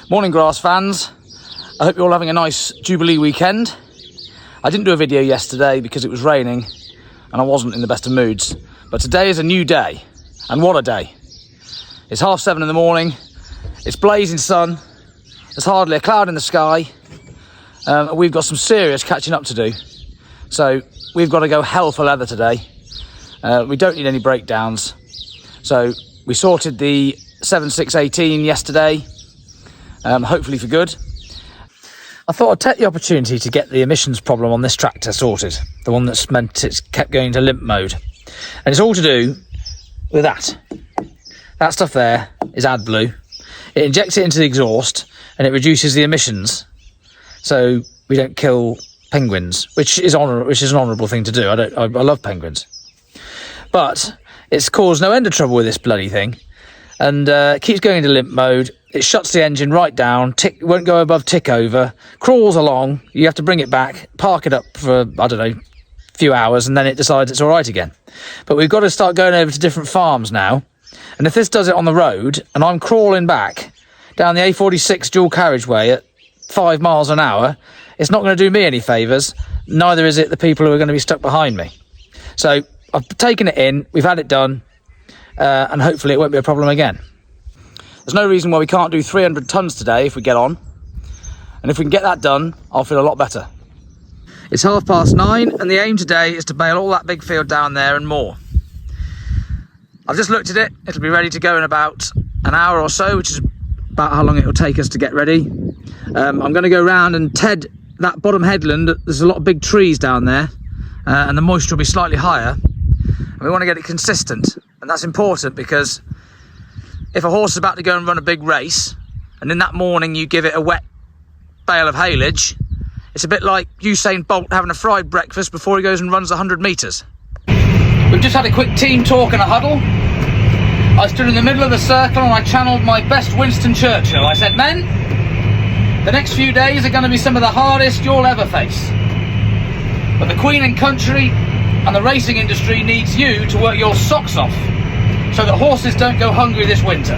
Morning, grass fans. I hope you're all having a nice Jubilee weekend. I didn't do a video yesterday because it was raining and I wasn't in the best of moods. But today is a new day, and what a day. It's 7:30 in the morning, it's blazing sun, there's hardly a cloud in the sky. We've got some serious catching up to do. So we've got to go hell for leather today. We don't need any breakdowns. So we sorted the 7618 yesterday, hopefully for good. I thought I'd take the opportunity to get the emissions problem on this tractor sorted, the one that's meant it's kept going into limp mode. And it's all to do with that. That stuff there is AdBlue. It injects it into the exhaust and it reduces the emissions so we don't kill penguins, which is an honourable thing to do. I love penguins. But it's caused no end of trouble with this bloody thing. And it keeps going into limp mode. It shuts the engine right down, won't go above tick over, crawls along, you have to bring it back, park it up for, I don't know, a few hours, and then it decides it's all right again. But we've got to start going over to different farms now. And if this does it on the road, and I'm crawling back down the A46 dual carriageway at 5 miles an hour, it's not going to do me any favours, neither is it the people who are going to be stuck behind me. So I've taken it in, we've had it done, and hopefully it won't be a problem again. There's no reason why we can't do 300 tonnes today if we get on. And if we can get that done, I'll feel a lot better. It's 9:30 and the aim today is to bale all that big field down there and more. I've just looked at it. It'll be ready to go in about an hour or so, which is about how long it will take us to get ready. I'm going to go round and ted that bottom headland. There's a lot of big trees down there and the moisture will be slightly higher. And we want to get it consistent. And that's important because if a horse is about to go and run a big race, and in that morning you give it a wet bale of haylage, it's a bit like Usain Bolt having a fried breakfast before he goes and runs 100 metres. We've just had a quick team talk and a huddle. I stood in the middle of the circle and I channeled my best Winston Churchill. I said, men, the next few days are going to be some of the hardest you'll ever face. But the Queen and Country and the racing industry needs you to work your socks off so that horses don't go hungry this winter.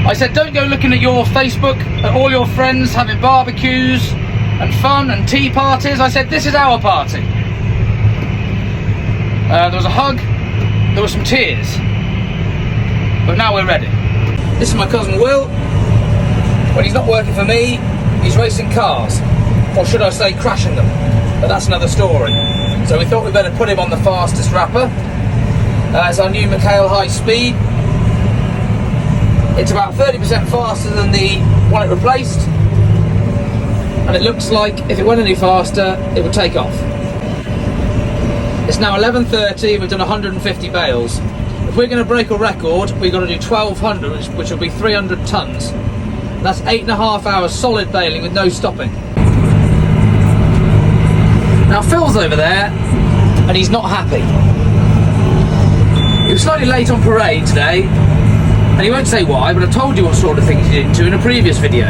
I said, don't go looking at your Facebook, at all your friends having barbecues and fun and tea parties. I said, this is our party. There was a hug, there were some tears, but now we're ready. This is my cousin Will. When he's not working for me, he's racing cars, or should I say crashing them, but that's another story. So we thought we'd better put him on the fastest wrapper. It's our new McHale High Speed. It's about 30% faster than the one it replaced, and it looks like if it went any faster it would take off. It's now 11:30, we've done 150 bales. If we're going to break a record, we've got to do 1200, which will be 300 tonnes. That's 8.5 hours solid baling with no stopping. Now Phil's over there and he's not happy. He was slightly late on parade today, and he won't say why, but I've told you what sort of things he did into in a previous video.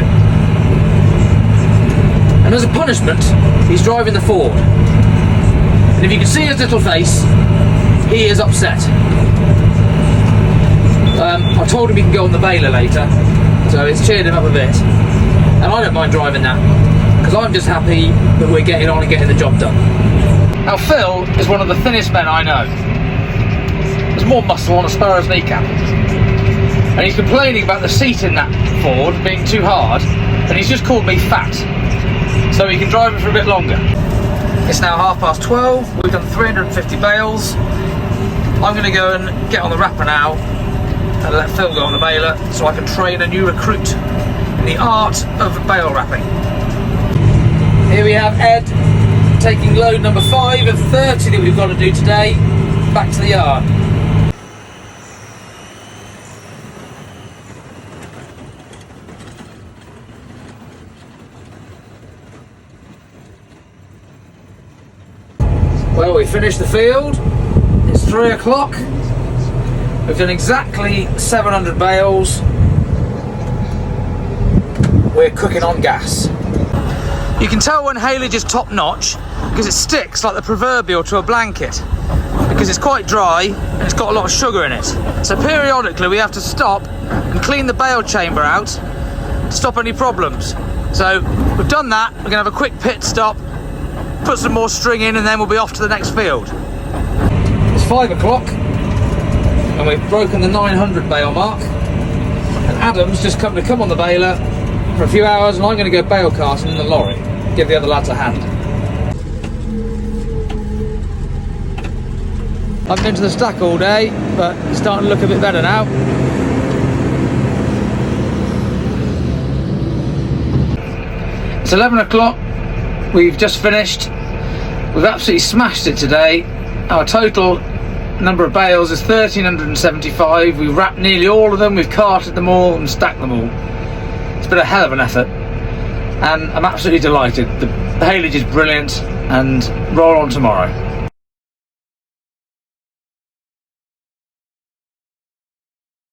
And as a punishment, he's driving the Ford. And if you can see his little face, he is upset. I told him he can go on the baler later, so it's cheered him up a bit. And I don't mind driving that, because I'm just happy that we're getting on and getting the job done. Now Phil is one of the thinnest men I know. There's more muscle on a sparrow's kneecap. And he's complaining about the seat in that Ford being too hard, and he's just called me fat, so he can drive it for a bit longer. It's now 12:30, we've done 350 bales. I'm going to go and get on the wrapper now and let Phil go on the baler so I can train a new recruit in the art of bale wrapping. Here we have Ed taking load number 5 of 30 that we've got to do today back to the yard. Well, we finished the field. It's 3 o'clock. We've done exactly 700 bales. We're cooking on gas. You can tell when haylage is top notch because it sticks like the proverbial to a blanket. because it's quite dry and it's got a lot of sugar in it. So periodically we have to stop and clean the bale chamber out to stop any problems. So we've done that. We're gonna have a quick pit stop, put some more string in, and then we'll be off to the next field. It's 5 o'clock and we've broken the 900 bale mark, and Adam's just come on the baler for a few hours, and I'm going to go bale casting in the lorry, give the other lads a hand. I've been to the stack all day, but it's starting to look a bit better now. It's 11 o'clock, we've just finished. We've absolutely smashed it today. Our total number of bales is 1,375. We've wrapped nearly all of them, we've carted them all and stacked them all. It's been a hell of an effort, and I'm absolutely delighted. The haylage is brilliant, and roll on tomorrow.